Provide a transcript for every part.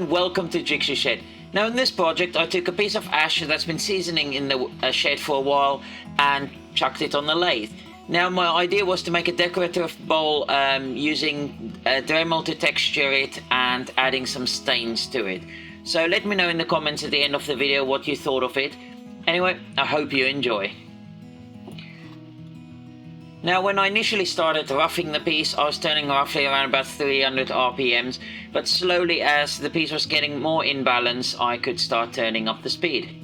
and welcome to Jigsaw Shed. Now in this project I took a piece of ash that's been seasoning in the shed for a while and chucked it on the lathe. Now my idea was to make a decorative bowl using Dremel to texture it and adding some stains to it. So let me know in the comments at the end of the video what you thought of it. Anyway, I hope you enjoy. Now when I initially started roughing the piece, I was turning roughly around about 300 RPMs, but slowly as the piece was getting more in balance, I could start turning up the speed.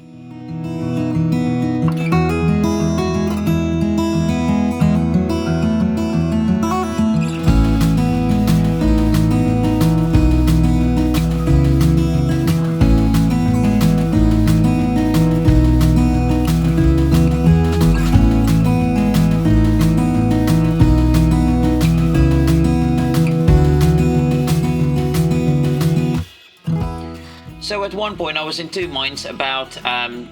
So at one point I was in two minds about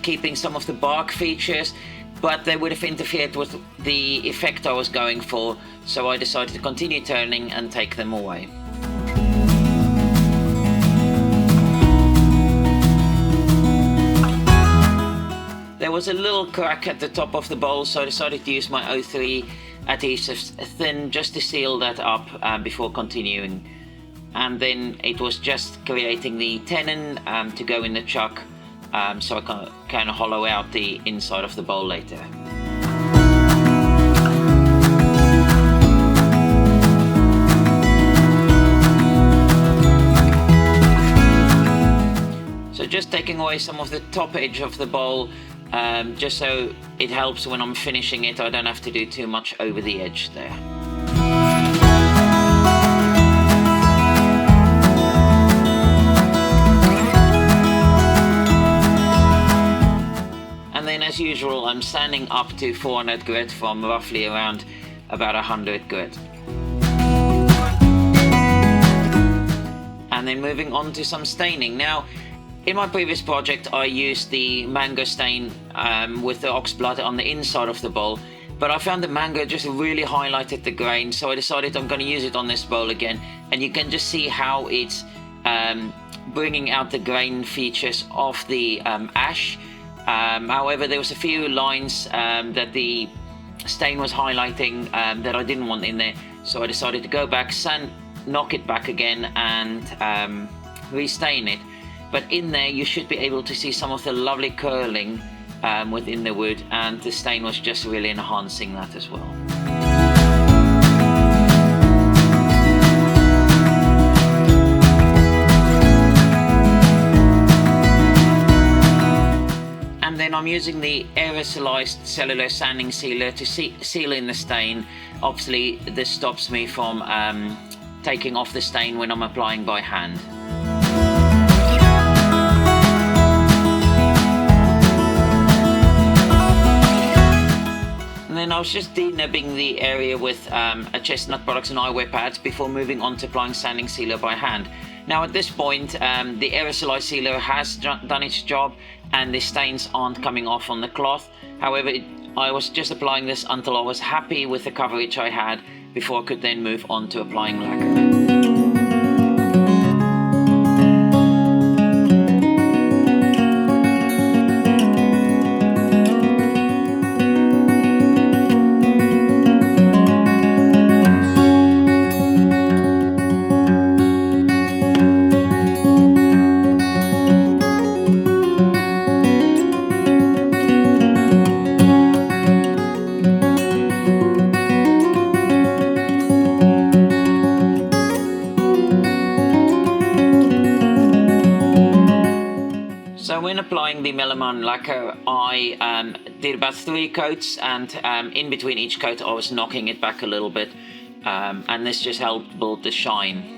keeping some of the bark features, but they would have interfered with the effect I was going for, so I decided to continue turning and take them away. There was a little crack at the top of the bowl, so I decided to use my O3 adhesive thin just to seal that up before continuing. And then it was just creating the tenon to go in the chuck, so I can kind of hollow out the inside of the bowl later. So just taking away some of the top edge of the bowl, just so it helps when I'm finishing it, I don't have to do too much over the edge there. As usual, I'm sanding up to 400 grit from roughly around about 100 grit. And then moving on to some staining. Now, in my previous project I used the mango stain with the ox blood on the inside of the bowl, but I found the mango just really highlighted the grain, so I decided I'm going to use it on this bowl again, and you can just see how it's bringing out the grain features of the ash. However, there was a few lines that the stain was highlighting that I didn't want in there, so I decided to go back, knock it back again and restain it. But in there you should be able to see some of the lovely curling within the wood, and the stain was just really enhancing that as well. And then I'm using the aerosolized cellulose sanding sealer to seal in the stain. Obviously this stops me from taking off the stain when I'm applying by hand. And then I was just de-nibbing the area with a Chestnut Products and eyewear pads before moving on to applying sanding sealer by hand. Now at this point the aerosolized sealer has done its job and the stains aren't coming off on the cloth. However, I was just applying this until I was happy with the coverage I had before I could then move on to applying lacquer. So when applying the Melamine Lacquer, I did about 3 coats, and in between each coat I was knocking it back a little bit, and this just helped build the shine.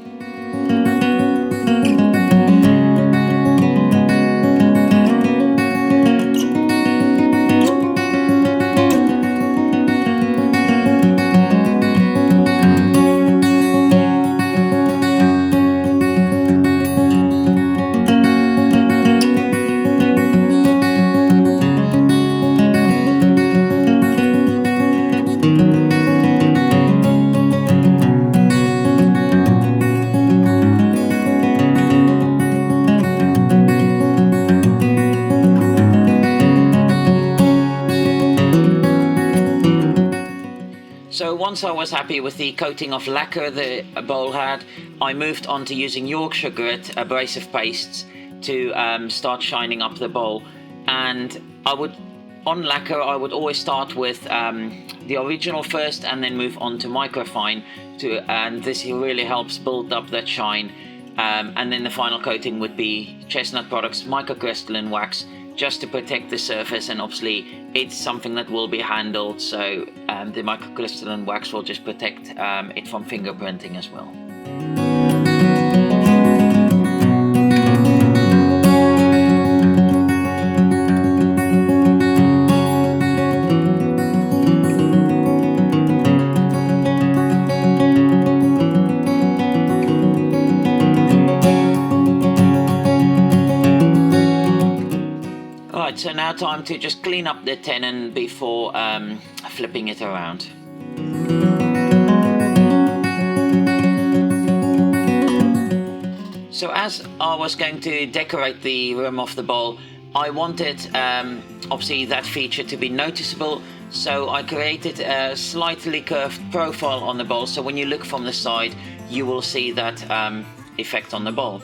once I was happy with the coating of lacquer the bowl had, I moved on to using Yorkshire Grit abrasive pastes to start shining up the bowl. And on lacquer I would always start with the original first and then move on to Microfine, and this really helps build up that shine. And then the final coating would be Chestnut Products Microcrystalline wax, just to protect the surface, and obviously it's something that will be handled, so the microcrystalline wax will just protect it from fingerprinting as well. So now time to just clean up the tenon before flipping it around. So as I was going to decorate the rim of the bowl, I wanted obviously that feature to be noticeable, so I created a slightly curved profile on the bowl, so when you look from the side you will see that effect on the bowl.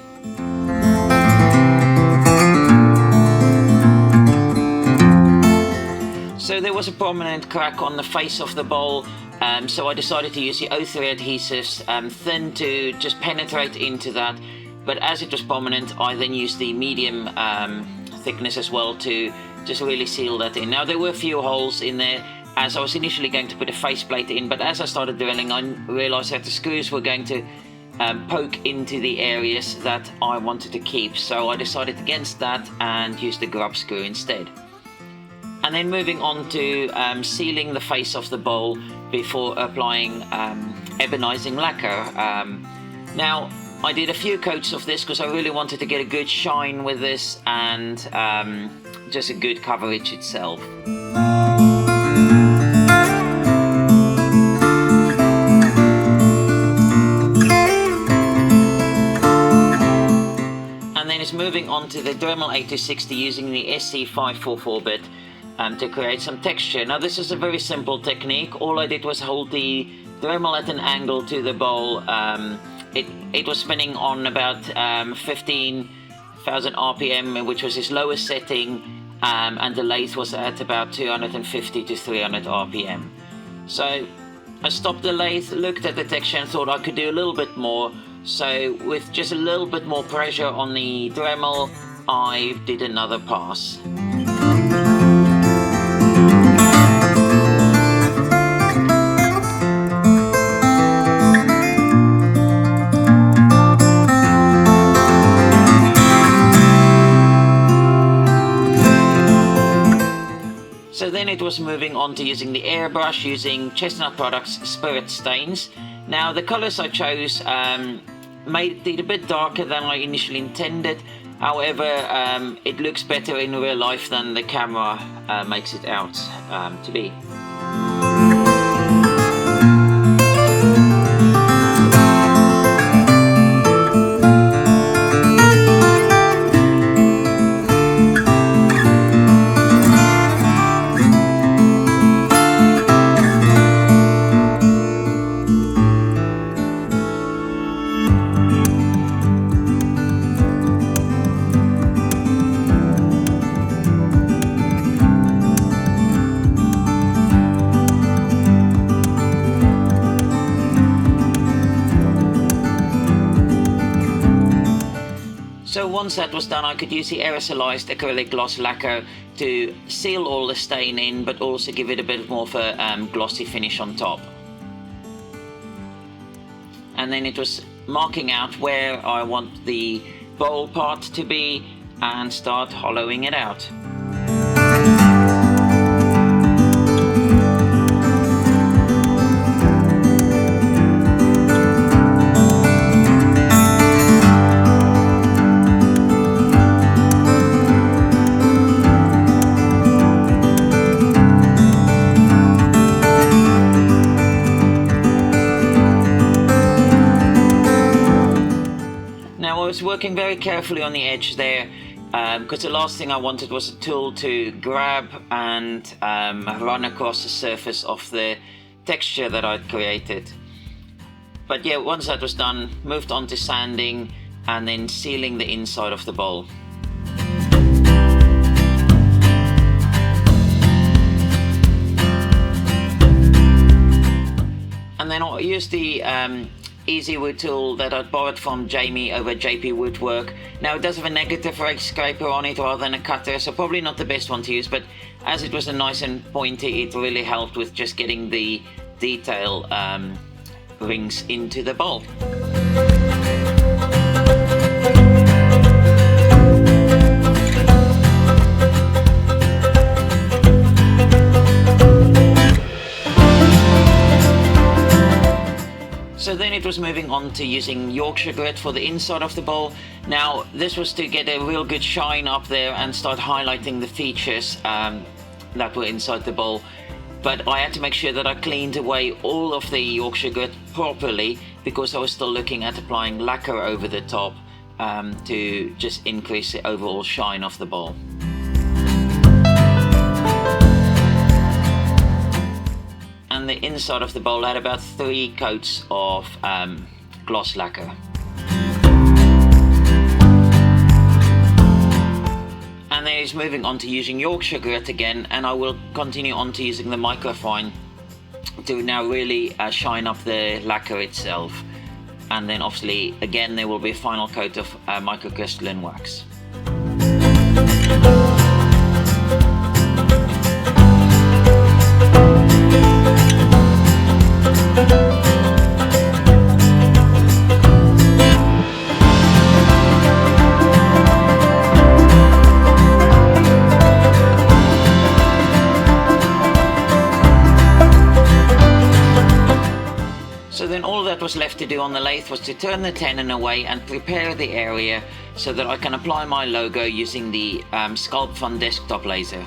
So there was a prominent crack on the face of the bowl, so I decided to use the O3 adhesives thin to just penetrate into that, but as it was prominent I then used the medium thickness as well to just really seal that in. Now there were a few holes in there as I was initially going to put a faceplate in, but as I started drilling I realized that the screws were going to poke into the areas that I wanted to keep, so I decided against that and used the grub screw instead. And then moving on to sealing the face of the bowl before applying Ebonising lacquer. Now I did a few coats of this because I really wanted to get a good shine with this and just a good coverage itself. And then it's moving on to the Dremel 8-60 using the SC544 bit. To create some texture. Now this is a very simple technique. All I did was hold the Dremel at an angle to the bowl. It was spinning on about 15,000 RPM, which was its lowest setting, and the lathe was at about 250 to 300 RPM. So I stopped the lathe, looked at the texture and thought I could do a little bit more. So with just a little bit more pressure on the Dremel, I did another pass. So then it was moving on to using the airbrush using Chestnut Products Spirit Stains. Now the colors I chose made it a bit darker than I initially intended. However, it looks better in real life than the camera makes it out to be. So once that was done, I could use the aerosolized acrylic gloss lacquer to seal all the stain in, but also give it a bit more of a glossy finish on top. And then it was marking out where I want the bowl part to be and start hollowing it out. I was working very carefully on the edge there because the last thing I wanted was a tool to grab and run across the surface of the texture that I'd created. But yeah, once that was done, moved on to sanding and then sealing the inside of the bowl. And then I used the Easy Wood tool that I borrowed from Jamie over at JP Woodwork. Now it does have a negative rake scraper on it rather than a cutter, so probably not the best one to use, but as it was a nice and pointy, it really helped with just getting the detail rings into the bowl. So then it was moving on to using Yorkshire Grit for the inside of the bowl. Now this was to get a real good shine up there and start highlighting the features that were inside the bowl. But I had to make sure that I cleaned away all of the Yorkshire Grit properly, because I was still looking at applying lacquer over the top to just increase the overall shine of the bowl. And the inside of the bowl had about 3 coats of gloss lacquer. And then it's moving on to using Yorkshire Grit again, and I will continue on to using the Microfine to now really shine up the lacquer itself. And then obviously again there will be a final coat of microcrystalline wax. So then all that was left to do on the lathe was to turn the tenon away and prepare the area so that I can apply my logo using the Sculpt Fun desktop laser.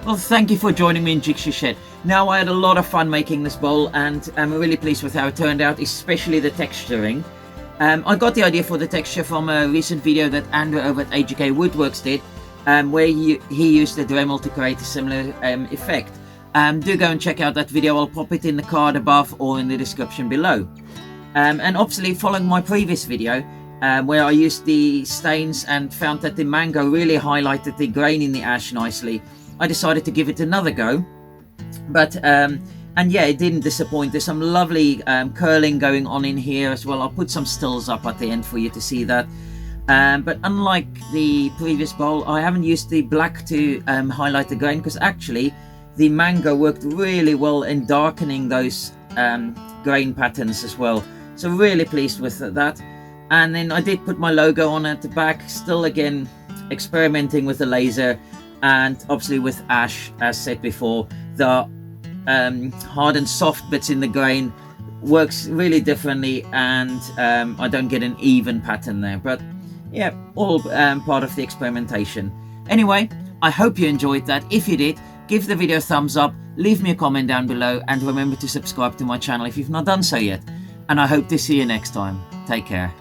Well, thank you for joining me in Jigsaw Shed. Now, I had a lot of fun making this bowl, and I'm really pleased with how it turned out, especially the texturing. I got the idea for the texture from a recent video that Andrew over at AGK Woodworks did, where he used the Dremel to create a similar effect. Do go and check out that video. I'll pop it in the card above or in the description below. And obviously, following my previous video, where I used the stains and found that the mango really highlighted the grain in the ash nicely, I decided to give it another go. But and yeah, it didn't disappoint. There's some lovely curling going on in here as well. I'll put some stills up at the end for you to see that. But unlike the previous bowl, I haven't used the black to highlight the grain, because actually the mango worked really well in darkening those grain patterns as well. So really pleased with that. And then I did put my logo on at the back, still again experimenting with the laser, and obviously with ash, as said before, the hard and soft bits in the grain works really differently, and I don't get an even pattern there. But yeah, all part of the experimentation. Anyway, I hope you enjoyed that. If you did, give the video a thumbs up, leave me a comment down below, and remember to subscribe to my channel if you've not done so yet. And I hope to see you next time. Take care.